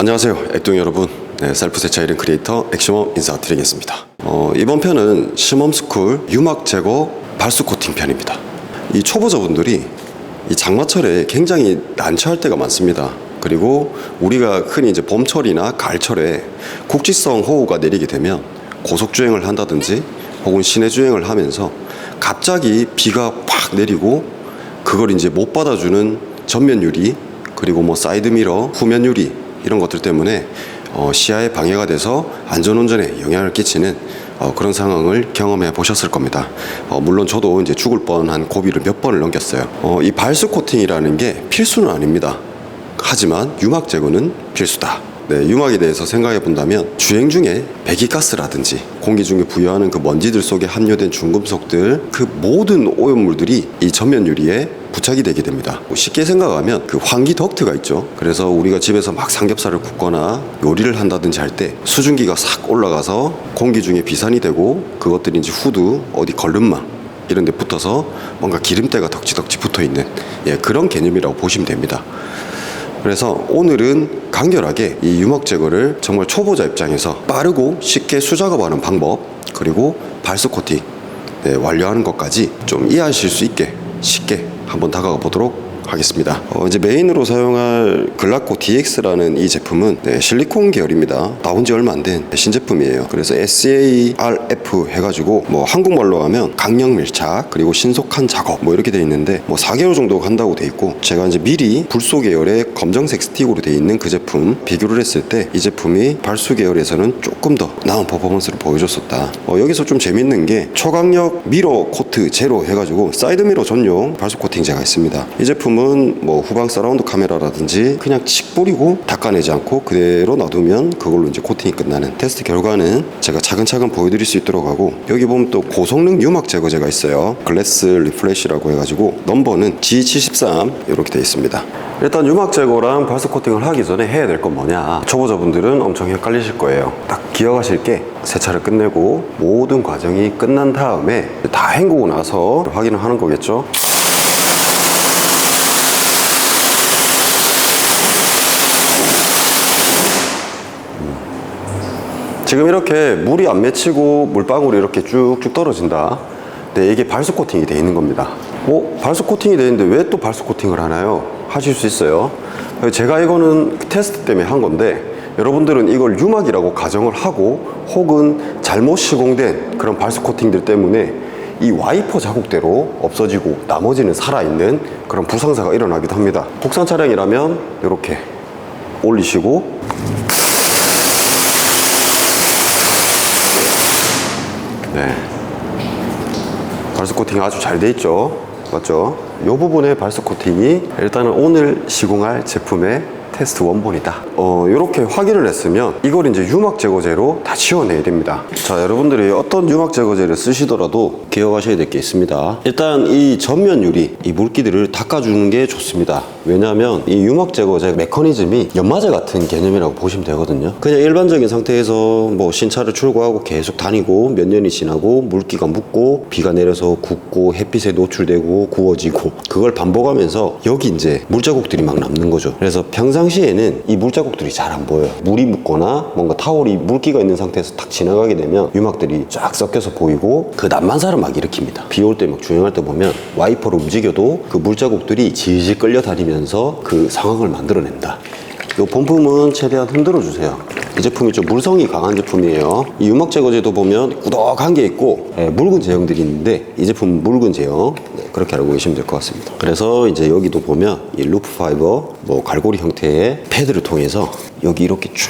안녕하세요 액동 여러분. 셀프 세차 1인 크리에이터 액시멈 인사드리겠습니다. 이번 편은 시멈스쿨 유막 제거 발수 코팅 편입니다. 이 초보자분들이 이 장마철에 굉장히 난처할 때가 많습니다. 그리고 우리가 흔히 이제 봄철이나 가을철에 국지성 호우가 내리게 되면 고속주행을 한다든지 혹은 시내주행을 하면서 갑자기 비가 확 내리고 그걸 이제 못 받아주는 전면 유리, 그리고 뭐 사이드 미러, 후면 유리 이런 것들 때문에 시야에 방해가 돼서 안전운전에 영향을 끼치는 그런 상황을 경험해 보셨을 겁니다. 물론 저도 이제 죽을 뻔한 고비를 몇 번을 넘겼어요. 이 발수 코팅이라는 게 필수는 아닙니다. 하지만 유막 제거는 필수다. 유막에 대해서 생각해 본다면 주행 중에 배기가스라든지 공기 중에 부여하는 그 먼지들 속에 함유된 중금속들, 그 모든 오염물들이 이 전면 유리에 부착이 되게 됩니다. 쉽게 생각하면 그 환기 덕트가 있죠. 그래서 우리가 집에서 막 삼겹살을 굽거나 요리를 한다든지 할 때 수증기가 싹 올라가서 공기 중에 비산이 되고 그것들이 이제 후드, 어디 걸름망 이런 데 붙어서 뭔가 기름때가 덕지덕지 붙어 있는 그런 개념이라고 보시면 됩니다. 그래서 오늘은 간결하게 이 유막 제거를 정말 초보자 입장에서 빠르고 쉽게 수작업하는 방법, 그리고 발수 코팅 완료하는 것까지 좀 이해하실 수 있게 쉽게 한번 다가가 보도록 하겠습니다. 이제 메인으로 사용할 글라코 DX라는 이 제품은 실리콘 계열입니다. 나온 지 얼마 안 된 신제품이에요. 그래서 SARF 해가지고 뭐 한국말로 하면 강력 밀착 그리고 신속한 작업 뭐 이렇게 돼 있는데 뭐 4개월 정도 간다고 돼 있고, 제가 이제 미리 불소 계열의 검정색 스틱으로 돼 있는 그 제품 비교를 했을 때 이 제품이 발수 계열에서는 조금 더 나은 퍼포먼스를 보여줬었다. 여기서 좀 재밌는 게 초강력 미러 코트 제로 해가지고 사이드 미러 전용 발수 코팅제가 있습니다. 이 제품은 뭐 후방 서라운드 카메라라든지 그냥 칙 뿌리고 닦아내지 않고 그대로 놔두면 그걸로 이제 코팅이 끝나는, 테스트 결과는 제가 차근차근 보여드릴 수 있도록 하고, 여기 보면 또 고성능 유막 제거제가 있어요. 글래스 리플래시라고 해가지고 넘버는 G73 이렇게 되어 있습니다. 일단 유막 제거랑 발수 코팅을 하기 전에 해야 될 건 뭐냐, 초보자분들은 엄청 헷갈리실 거예요. 딱 기억하실 게 세차를 끝내고 모든 과정이 끝난 다음에 다 헹구고 나서 확인을 하는 거겠죠. 지금 이렇게 물이 안 맺히고 물방울이 이렇게 쭉쭉 떨어진다. 이게 발수 코팅이 되어 있는 겁니다. 발수 코팅이 되어 있는데 왜 또 발수 코팅을 하나요? 하실 수 있어요. 제가 이거는 테스트 때문에 한 건데, 여러분들은 이걸 유막이라고 가정을 하고 혹은 잘못 시공된 그런 발수 코팅들 때문에 이 와이퍼 자국대로 없어지고 나머지는 살아있는 그런 부상사가 일어나기도 합니다. 국산 차량이라면 이렇게 올리시고 발수 코팅이 아주 잘 돼 있죠. 맞죠? 이 부분의 발수 코팅이 일단은 오늘 시공할 제품의 테스트 원본이다. 이렇게 확인을 했으면 이걸 이제 유막 제거제로 다 지워내야 됩니다. 자, 여러분들이 어떤 유막 제거제를 쓰시더라도 기억하셔야 될 게 있습니다. 일단 이 전면 유리, 이 물기들을 닦아주는 게 좋습니다. 왜냐하면 이 유막 제거제 메커니즘이 연마제 같은 개념이라고 보시면 되거든요. 그냥 일반적인 상태에서 뭐 신차를 출고하고 계속 다니고 몇 년이 지나고 물기가 묻고 비가 내려서 굳고 햇빛에 노출되고 구워지고 그걸 반복하면서 여기 이제 물자국들이 막 남는 거죠. 그래서 평상시에는 이 물자국들이 잘 안 보여요. 물이 묻거나 뭔가 타월이 물기가 있는 상태에서 탁 지나가게 되면 유막들이 쫙 섞여서 보이고 그 난만사를 막 일으킵니다. 비 올 때 막 주행할 때 보면 와이퍼를 움직여도 그 물자국들이 질질 끌려다니면서 그 상황을 만들어낸다. 이 본품은 최대한 흔들어 주세요. 이 제품이 좀 물성이 강한 제품이에요. 이 유막 제거제도 보면 꾸덕한 게 있고 묽은 제형들이 있는데 이 제품은 묽은 제형, 그렇게 알고 계시면 될 것 같습니다. 그래서 이제 여기도 보면 이 루프 파이버 뭐 갈고리 형태의 패드를 통해서 여기 이렇게 쫙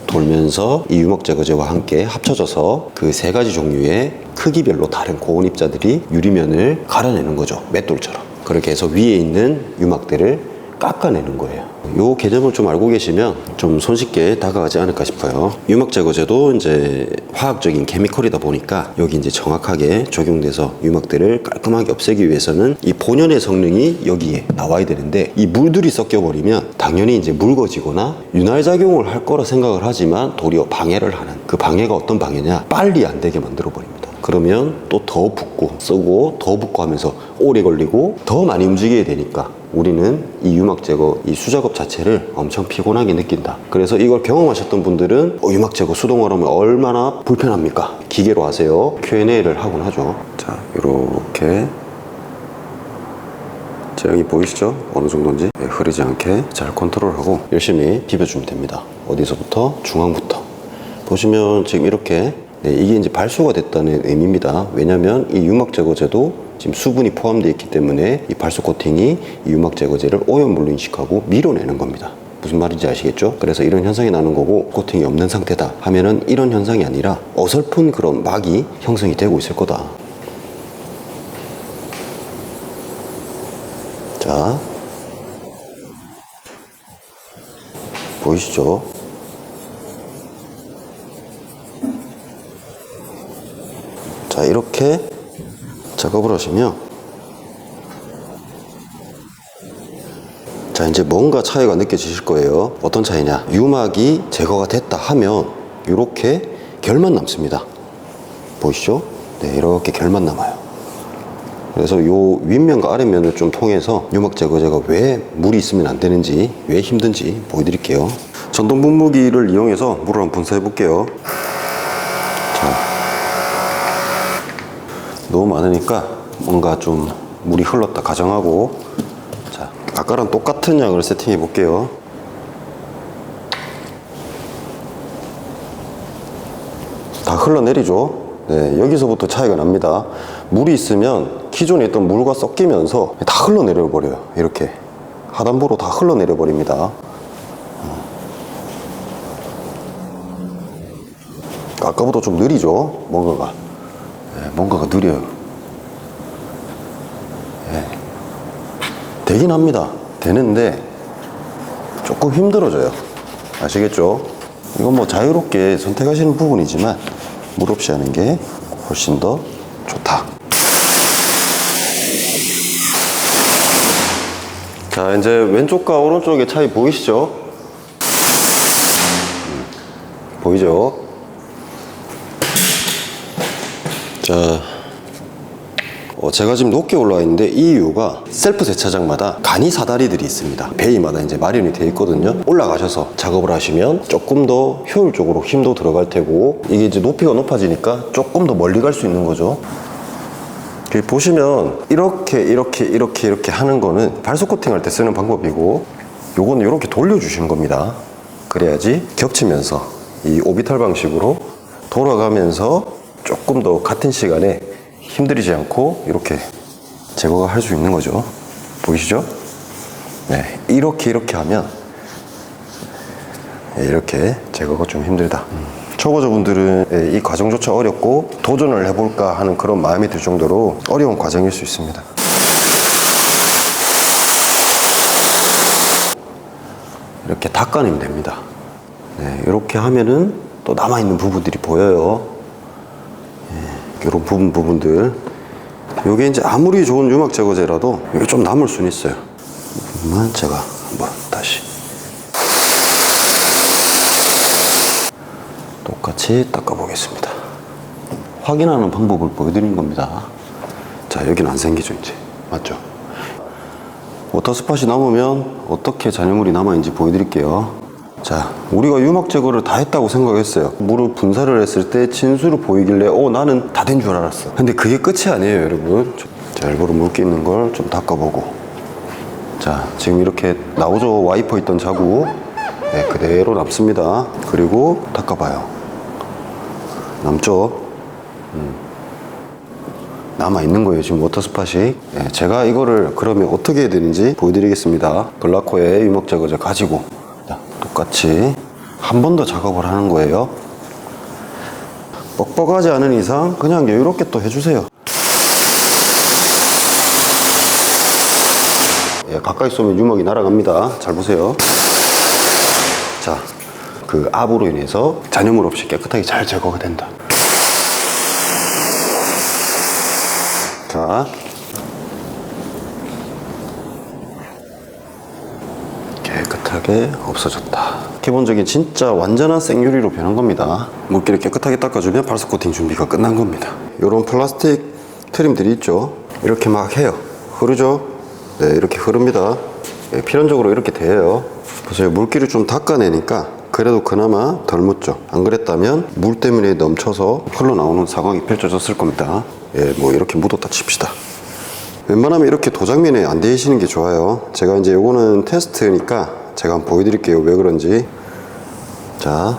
돌면서 이 유막 제거제와 함께 합쳐져서 그 세 가지 종류의 크기별로 다른 고온 입자들이 유리면을 갈아내는 거죠. 맷돌처럼. 그렇게 해서 위에 있는 유막들을 깎아내는 거예요. 요 개념을 좀 알고 계시면 좀 손쉽게 다가가지 않을까 싶어요. 유막 제거제도 이제 화학적인 케미컬이다 보니까 여기 이제 정확하게 적용돼서 유막들을 깔끔하게 없애기 위해서는 이 본연의 성능이 여기에 나와야 되는데, 이 물들이 섞여버리면 당연히 이제 묽어지거나 윤활작용을 할 거라 생각을 하지만 도리어 방해를 하는, 그 방해가 어떤 방해냐, 빨리 안 되게 만들어 버립니다. 그러면 또 더 붓고 쓰고 더 붓고 하면서 오래 걸리고 더 많이 움직여야 되니까 우리는 이 유막 제거, 이 수작업 자체를 엄청 피곤하게 느낀다. 그래서 이걸 경험하셨던 분들은 유막 제거 수동으로 하면 얼마나 불편합니까? 기계로 하세요. Q&A를 하곤 하죠. 자, 이렇게 제형이 보이시죠? 어느 정도인지 흐리지 않게 잘 컨트롤하고 열심히 비벼주면 됩니다. 어디서부터? 중앙부터. 보시면 지금 이렇게 이게 이제 발수가 됐다는 의미입니다. 왜냐하면 이 유막 제거제도 지금 수분이 포함되어 있기 때문에 이 발수 코팅이 이 유막 제거제를 오염물로 인식하고 밀어내는 겁니다. 무슨 말인지 아시겠죠? 그래서 이런 현상이 나는 거고 코팅이 없는 상태다 하면은 이런 현상이 아니라 어설픈 그런 막이 형성이 되고 있을 거다. 자, 보이시죠? 자, 이렇게 작업을 하시면 자, 이제 뭔가 차이가 느껴지실 거예요. 어떤 차이냐? 유막이 제거가 됐다 하면 이렇게 결만 남습니다. 보이시죠? 네, 이렇게 결만 남아요. 그래서 요 윗면과 아랫면을 좀 통해서 유막 제거제가 왜 물이 있으면 안 되는지, 왜 힘든지 보여드릴게요. 전동 분무기를 이용해서 물을 한번 분사해 볼게요. 자, 너무 많으니까 뭔가 좀 물이 흘렀다 가정하고, 자, 아까랑 똑같은 양을 세팅해 볼게요. 다 흘러내리죠. 네, 여기서부터 차이가 납니다. 물이 있으면 기존에 있던 물과 섞이면서 다 흘러내려 버려요. 이렇게 하단부로 다 흘러내려 버립니다. 아까보다 좀 느리죠. 뭔가가 뭔가가 느려요. 되긴 합니다. 되는데 조금 힘들어져요. 아시겠죠? 이건 뭐 자유롭게 선택하시는 부분이지만 물 없이 하는 게 훨씬 더 좋다. 자, 이제 왼쪽과 오른쪽의 차이 보이시죠? 보이죠? 자, 제가 지금 높게 올라와 있는데 이 이유가 셀프 세차장마다 간이 사다리들이 있습니다. 베이마다 이제 마련이 되어 있거든요. 올라가셔서 작업을 하시면 조금 더 효율적으로 힘도 들어갈 테고, 이게 이제 높이가 높아지니까 조금 더 멀리 갈 수 있는 거죠. 보시면 이렇게 하는 거는 발수 코팅 할 때 쓰는 방법이고, 요거는 이렇게 돌려주시는 겁니다. 그래야지 겹치면서 이 오비탈 방식으로 돌아가면서 조금 더 같은 시간에 힘들이지 않고 이렇게 제거가 할 수 있는 거죠. 보이시죠? 네, 이렇게 하면 이렇게 제거가 좀 힘들다. 초보자분들은 이 과정조차 어렵고 도전을 해볼까 하는 그런 마음이 들 정도로 어려운 과정일 수 있습니다. 이렇게 닦아내면 됩니다. 네, 이렇게 하면은 또 남아있는 부분들이 보여요. 이런 부분들, 요게 이제 아무리 좋은 유막 제거제라도 이게 좀 남을 수는 있어요. 이 부분만 제가 한번 다시 똑같이 닦아 보겠습니다. 확인하는 방법을 보여드린 겁니다. 자, 여기는 안 생기죠, 이제. 맞죠? 워터 스팟이 남으면 어떻게 잔여물이 남아있는지 보여드릴게요. 자, 우리가 유막 제거를 다 했다고 생각했어요. 물을 분사를 했을 때 진수로 보이길래 나는 다 된 줄 알았어. 근데 그게 끝이 아니에요, 여러분. 자, 일부러 물기 있는 걸 좀 닦아보고. 자, 지금 이렇게 나오죠. 와이퍼 있던 자국. 네, 그대로 남습니다. 그리고 닦아봐요. 남죠? 남아있는 거예요, 지금 워터 스팟이. 네, 제가 이거를 그러면 어떻게 해야 되는지 보여드리겠습니다. 글라코의 유막 제거제 가지고 똑같이 한 번 더 작업을 하는 거예요. 뻑뻑하지 않은 이상 그냥 이렇게 또 해주세요. 예, 가까이 쏘면 유막이 날아갑니다. 잘 보세요. 자, 그 압으로 인해서 잔여물 없이 깨끗하게 잘 제거가 된다. 자, 깨끗하게 없어졌다. 기본적인 진짜 완전한 생유리로 변한 겁니다. 물기를 깨끗하게 닦아주면 발수 코팅 준비가 끝난 겁니다. 이런 플라스틱 트림들이 있죠. 이렇게 막 해요. 흐르죠? 네, 이렇게 흐릅니다. 네, 필연적으로 이렇게 돼요. 그래서 물기를 좀 닦아내니까 그래도 그나마 덜 묻죠. 안 그랬다면 물 때문에 넘쳐서 흘러나오는 상황이 펼쳐졌을 겁니다. 예, 뭐 이렇게 묻었다 칩시다. 웬만하면 이렇게 도장면에 안 대시는 게 좋아요. 제가 이제 요거는 테스트니까 제가 한번 보여드릴게요. 왜 그런지. 자,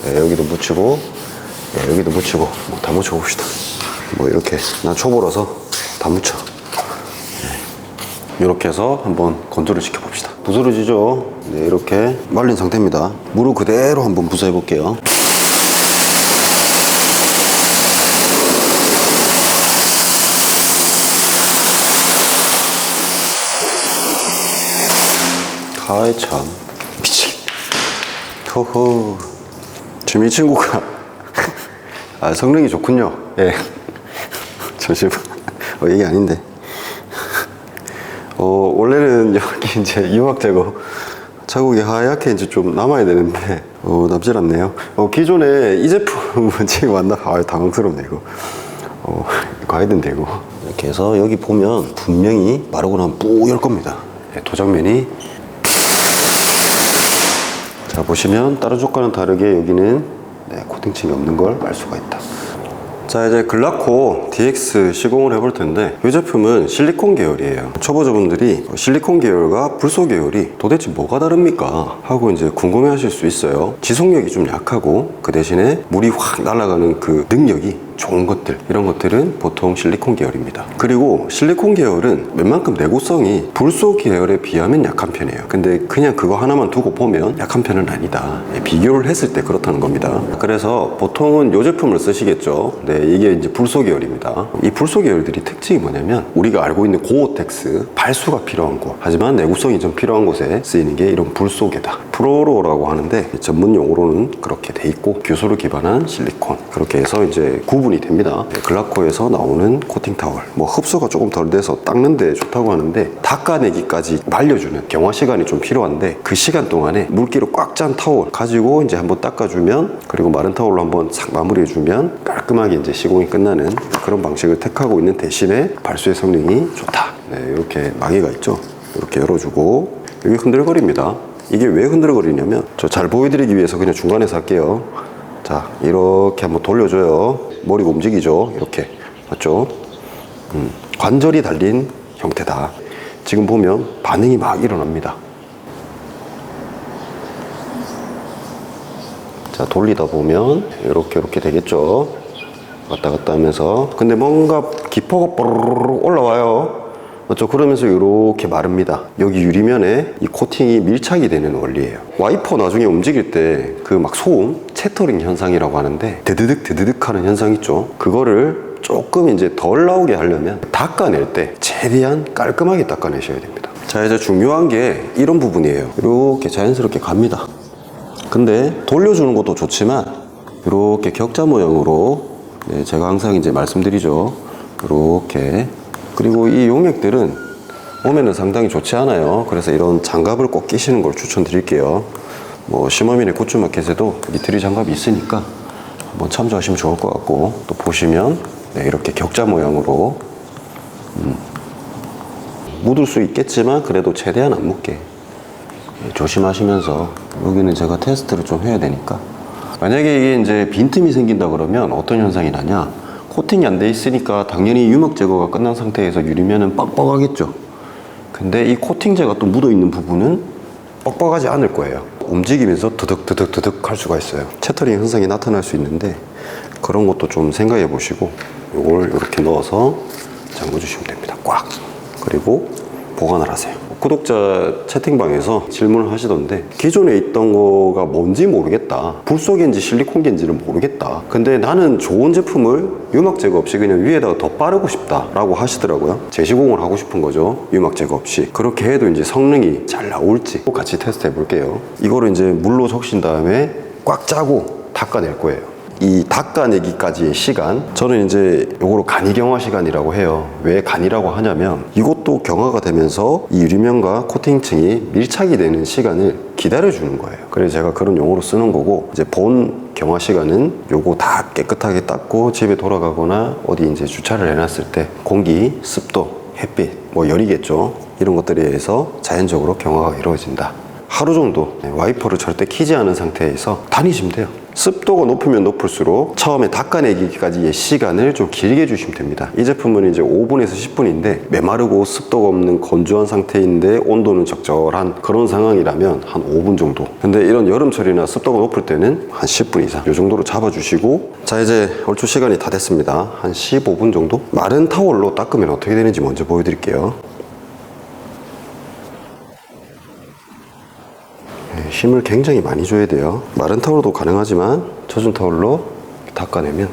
네, 여기도 묻히고, 네, 여기도 묻히고, 뭐 다 묻혀봅시다. 뭐 이렇게, 난 초보라서 다 묻혀. 네. 이렇게 해서 한번 건조를 시켜봅시다. 부스러지죠? 네, 이렇게 말린 상태입니다. 물을 그대로 한번 부숴해 볼게요. 아이 참 미치겠네. 호호. 지금 이 친구가 성능이 좋군요. 예. 잠시만. 이게 아닌데. 원래는 여기 이제 유막 제거 자국이 하얗게 이제 좀 남아야 되는데 남질 않네요. 기존에 이 제품은 지금 왔나? 당황스럽네 이거. 이거 해야 된대 이거. 이렇게 해서 여기 보면 분명히 마르고 나면 뿌열 겁니다. 예, 도장면이. 자, 보시면 다른 쪽과는 다르게 여기는 코팅층이 없는 걸 알 수가 있다. 자, 이제 글라코 DX 시공을 해볼 텐데 이 제품은 실리콘 계열이에요. 초보자분들이 실리콘 계열과 불소 계열이 도대체 뭐가 다릅니까? 하고 이제 궁금해 하실 수 있어요. 지속력이 좀 약하고 그 대신에 물이 확 날아가는 그 능력이 좋은 것들, 이런 것들은 보통 실리콘 계열입니다. 그리고 실리콘 계열은 웬만큼 내구성이 불소 계열에 비하면 약한 편이에요. 근데 그냥 그거 하나만 두고 보면 약한 편은 아니다. 비교를 했을 때 그렇다는 겁니다. 그래서 보통은 이 제품을 쓰시겠죠. 네, 이게 이제 불소 계열입니다. 이 불소 계열들이 특징이 뭐냐면 우리가 알고 있는 고어텍스, 발수가 필요한 곳, 하지만 내구성이 좀 필요한 곳에 쓰이는 게 이런 불소계다. 프로로라고 하는데 전문 용어로는 그렇게 돼 있고 규소를 기반한 실리콘, 그렇게 해서 이제 구분이 됩니다. 글라코에서 나오는 코팅 타월, 뭐 흡수가 조금 덜 돼서 닦는데 좋다고 하는데 닦아내기까지 말려주는 경화 시간이 좀 필요한데 그 시간 동안에 물기로 꽉 짠 타월 가지고 이제 한번 닦아주면, 그리고 마른 타월로 한번 싹 마무리해주면 깔끔하게 이제 시공이 끝나는 그런 방식을 택하고 있는 대신에 발수의 성능이 좋다. 네, 이렇게 마개가 있죠. 이렇게 열어주고 여기 흔들거립니다. 이게 왜 흔들거리냐면 저 잘 보여드리기 위해서 그냥 중간에서 할게요. 자, 이렇게 한번 돌려줘요. 머리가 움직이죠. 이렇게. 맞죠? 관절이 달린 형태다. 지금 보면 반응이 막 일어납니다. 자, 돌리다 보면 이렇게 되겠죠. 왔다 갔다 하면서. 근데 뭔가 기포가 뽀르르 올라와요. 맞죠? 그러면서 이렇게 마릅니다. 여기 유리면에 이 코팅이 밀착이 되는 원리예요. 와이퍼 나중에 움직일 때 그 막 소음, 채터링 현상이라고 하는데 드드득 하는 현상 있죠? 그거를 조금 이제 덜 나오게 하려면 닦아낼 때 최대한 깔끔하게 닦아내셔야 됩니다. 자, 이제 중요한 게 이런 부분이에요. 이렇게 자연스럽게 갑니다. 근데 돌려주는 것도 좋지만 이렇게 격자 모양으로, 네, 제가 항상 이제 말씀드리죠. 이렇게. 그리고 이 용액들은 몸에는 상당히 좋지 않아요. 그래서 이런 장갑을 꼭 끼시는 걸 추천드릴게요. 뭐 시머민의 굿즈마켓에도 니트리 장갑이 있으니까 한번 참조하시면 좋을 것 같고, 또 보시면 네, 이렇게 격자 모양으로 묻을 수 있겠지만 그래도 최대한 안 묻게 조심하시면서, 여기는 제가 테스트를 좀 해야 되니까, 만약에 이게 이제 빈틈이 생긴다 그러면 어떤 현상이 나냐, 코팅이 안 돼 있으니까 당연히 유막 제거가 끝난 상태에서 유리면은 뻑뻑하겠죠. 근데 이 코팅제가 또 묻어 있는 부분은 뻑뻑하지 않을 거예요. 움직이면서 드득 할 수가 있어요. 채터링 현상이 나타날 수 있는데 그런 것도 좀 생각해 보시고 이걸 이렇게 넣어서 잠궈 주시면 됩니다. 꽉. 그리고 보관을 하세요. 구독자 채팅방에서 질문을 하시던데 기존에 있던 거가 뭔지 모르겠다, 불소개인지 실리콘계인지를 모르겠다, 근데 나는 좋은 제품을 유막 제거 없이 그냥 위에다가 더 바르고 싶다 라고 하시더라고요. 재시공을 하고 싶은 거죠. 유막 제거 없이. 그렇게 해도 이제 성능이 잘 나올지 같이 테스트 해볼게요. 이거를 이제 물로 적신 다음에 꽉 짜고 닦아낼 거예요. 이 닦아내기까지의 시간, 저는 이제 요거를 간이 경화 시간이라고 해요. 왜 간이라고 하냐면 이것도 경화가 되면서 이 유리면과 코팅층이 밀착이 되는 시간을 기다려주는 거예요. 그래서 제가 그런 용어로 쓰는 거고, 이제 본 경화 시간은 요거 다 깨끗하게 닦고 집에 돌아가거나 어디 이제 주차를 해놨을 때 공기, 습도, 햇빛, 뭐 열이겠죠. 이런 것들에 의해서 자연적으로 경화가 이루어진다. 하루 정도 와이퍼를 절대 키지 않은 상태에서 다니시면 돼요. 습도가 높으면 높을수록 처음에 닦아내기까지의 시간을 좀 길게 주시면 됩니다. 이 제품은 이제 5분에서 10분인데 메마르고 습도가 없는 건조한 상태인데 온도는 적절한 그런 상황이라면 한 5분 정도. 근데 이런 여름철이나 습도가 높을 때는 한 10분 이상 이 정도로 잡아주시고, 자 이제 얼추 시간이 다 됐습니다. 한 15분 정도? 마른 타월로 닦으면 어떻게 되는지 먼저 보여드릴게요. 힘을 굉장히 많이 줘야 돼요. 마른 타월로도 가능하지만 젖은 타월로 닦아내면,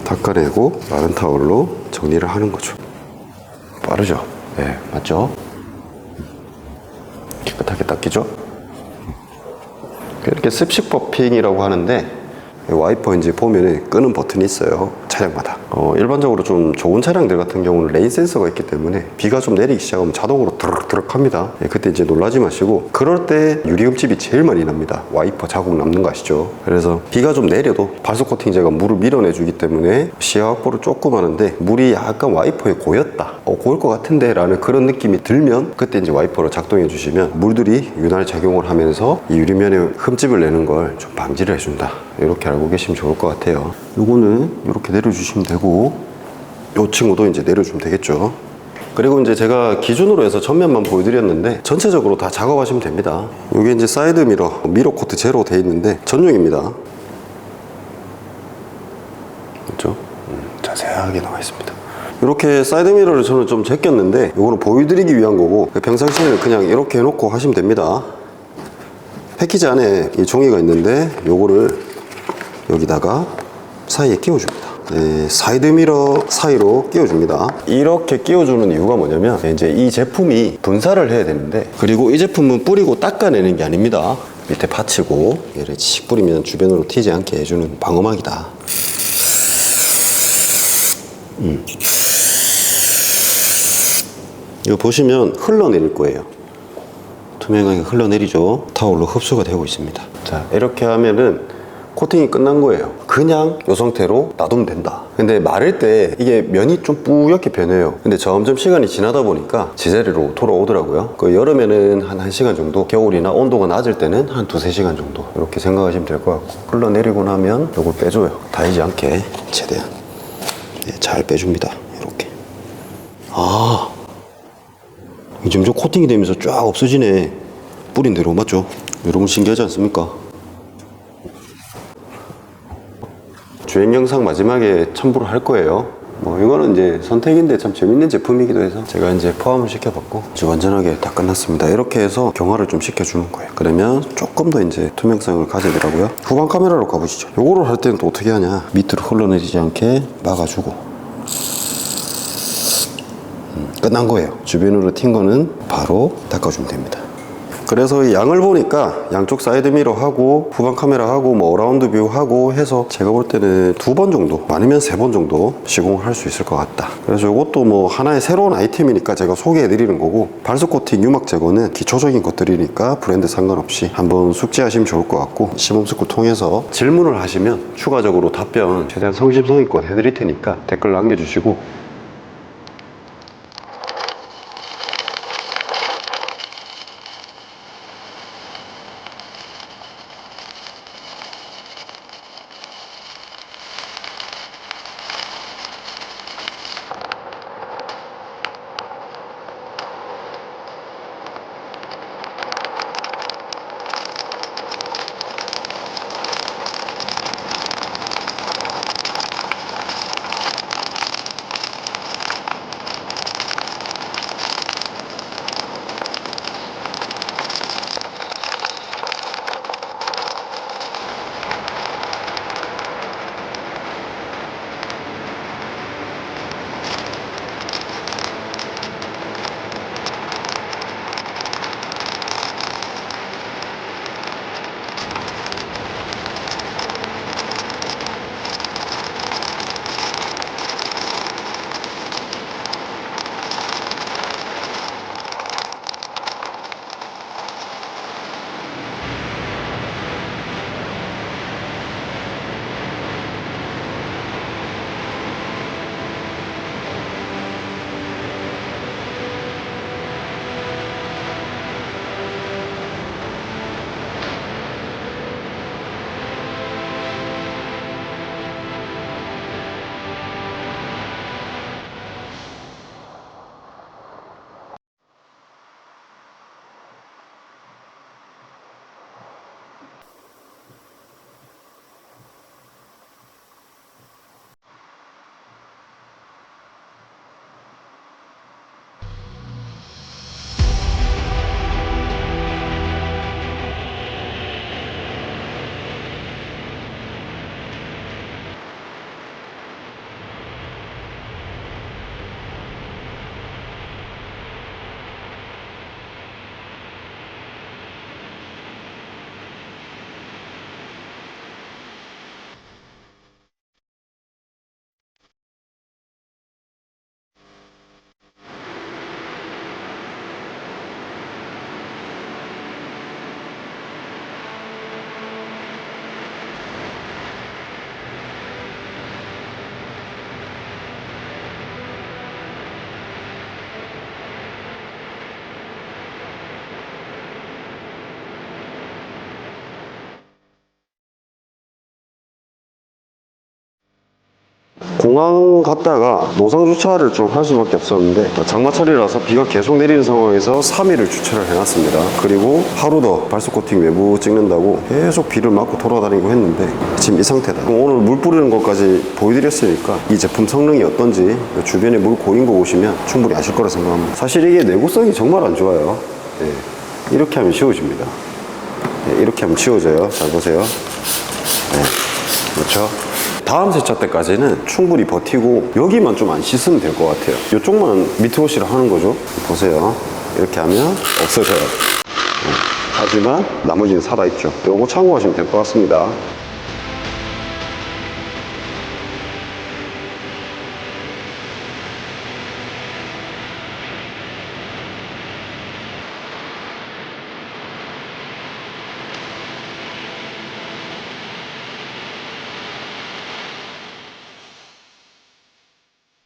닦아내고 마른 타월로 정리를 하는 거죠. 빠르죠? 네, 맞죠? 깨끗하게 닦이죠? 이렇게 습식 버핑이라고 하는데, 와이퍼 이제 보면은 끄는 버튼이 있어요. 차량마다. 일반적으로 좀 좋은 차량들 같은 경우는 레인 센서가 있기 때문에 비가 좀 내리기 시작하면 자동으로 드럭드럭 합니다. 그때 이제 놀라지 마시고, 그럴 때 유리흠집이 제일 많이 납니다. 와이퍼 자국 남는 거 아시죠? 그래서 비가 좀 내려도 발수 코팅제가 물을 밀어내주기 때문에 시야 확보를 조금 하는데, 물이 약간 와이퍼에 고였다, 고일 것 같은데 라는 그런 느낌이 들면 그때 이제 와이퍼를 작동해 주시면 물들이 윤활 작용을 하면서 이 유리면에 흠집을 내는 걸 좀 방지를 해준다. 이렇게 알고 계시면 좋을 것 같아요. 요거는 이렇게 내려주시면 되고, 요 친구도 이제 내려주면 되겠죠. 그리고 이제 제가 기준으로 해서 전면만 보여드렸는데 전체적으로 다 작업하시면 됩니다. 요게 이제 사이드 미러 코트 제로 돼 있는데 전용입니다. 그렇죠? 자세하게 나와 있습니다. 이렇게 사이드 미러를 저는 좀 제꼈는데 요거는 보여드리기 위한 거고, 평상시에는 그냥 이렇게 해놓고 하시면 됩니다. 패키지 안에 이 종이가 있는데 요거를 여기다가 사이에 끼워줍니다. 네, 사이드 미러 사이로 끼워줍니다. 이렇게 끼워주는 이유가 뭐냐면, 이제 이 제품이 분사를 해야 되는데, 그리고 이 제품은 뿌리고 닦아내는 게 아닙니다. 밑에 받치고 얘를 칙 뿌리면 주변으로 튀지 않게 해주는 방어막이다. 이거 보시면 흘러내릴 거예요. 투명하게 흘러내리죠. 타올로 흡수가 되고 있습니다. 자, 이렇게 하면은 코팅이 끝난 거예요. 그냥 이 상태로 놔두면 된다. 근데 마를 때 이게 면이 좀 뿌옇게 변해요. 근데 점점 시간이 지나다 보니까 제자리로 돌아오더라고요. 그 여름에는 한 1시간 정도, 겨울이나 온도가 낮을 때는 한 2-3시간 정도, 이렇게 생각하시면 될 것 같고, 흘러내리고 나면 이걸 빼줘요. 닿이지 않게 최대한. 네, 잘 빼줍니다. 이렇게. 점점 코팅이 되면서 쫙 없어지네. 뿌린 대로. 맞죠? 여러분 신기하지 않습니까? 주행 영상 마지막에 첨부를 할 거예요. 뭐 이거는 이제 선택인데 참 재밌는 제품이기도 해서 제가 이제 포함을 시켜봤고, 아주 완전하게 다 끝났습니다. 이렇게 해서 경화를 좀 시켜주는 거예요. 그러면 조금 더 이제 투명성을 가지더라고요. 후방 카메라로 가보시죠. 요거를 할 때는 또 어떻게 하냐, 밑으로 흘러내리지 않게 막아주고, 끝난 거예요. 주변으로 튄 거는 바로 닦아주면 됩니다. 그래서 이 양을 보니까 양쪽 사이드 미러 하고 후방 카메라 하고 뭐 어라운드 뷰 하고 해서 제가 볼 때는 2번 정도, 아니면 3번 정도 시공을 할 수 있을 것 같다. 그래서 이것도 뭐 하나의 새로운 아이템이니까 제가 소개해 드리는 거고, 발수 코팅 유막 제거는 기초적인 것들이니까 브랜드 상관없이 한번 숙지하시면 좋을 것 같고, 시범스쿨 통해서 질문을 하시면 추가적으로 답변 최대한 성심성의껏 해드릴 테니까 댓글 남겨주시고, 공항 갔다가 노상 주차를 좀 할 수밖에 없었는데 장마철이라서 비가 계속 내리는 상황에서 3일을 주차를 해놨습니다. 그리고 하루 더 발수 코팅 외부 찍는다고 계속 비를 맞고 돌아다니고 했는데 지금 이 상태다. 오늘 물 뿌리는 것까지 보여드렸으니까 이 제품 성능이 어떤지 주변에 물 고인 거 보시면 충분히 아실 거라 생각합니다. 사실 이게 내구성이 정말 안 좋아요. 네. 이렇게 하면 지워집니다. 네, 이렇게 하면 지워져요. 잘 보세요. 네. 그렇죠? 다음 세차 때까지는 충분히 버티고 여기만 좀 안 씻으면 될 것 같아요. 이쪽만 미트워시를 하는 거죠. 보세요. 이렇게 하면 없어져요. 하지만 나머지는 살아있죠. 요거 참고하시면 될 것 같습니다.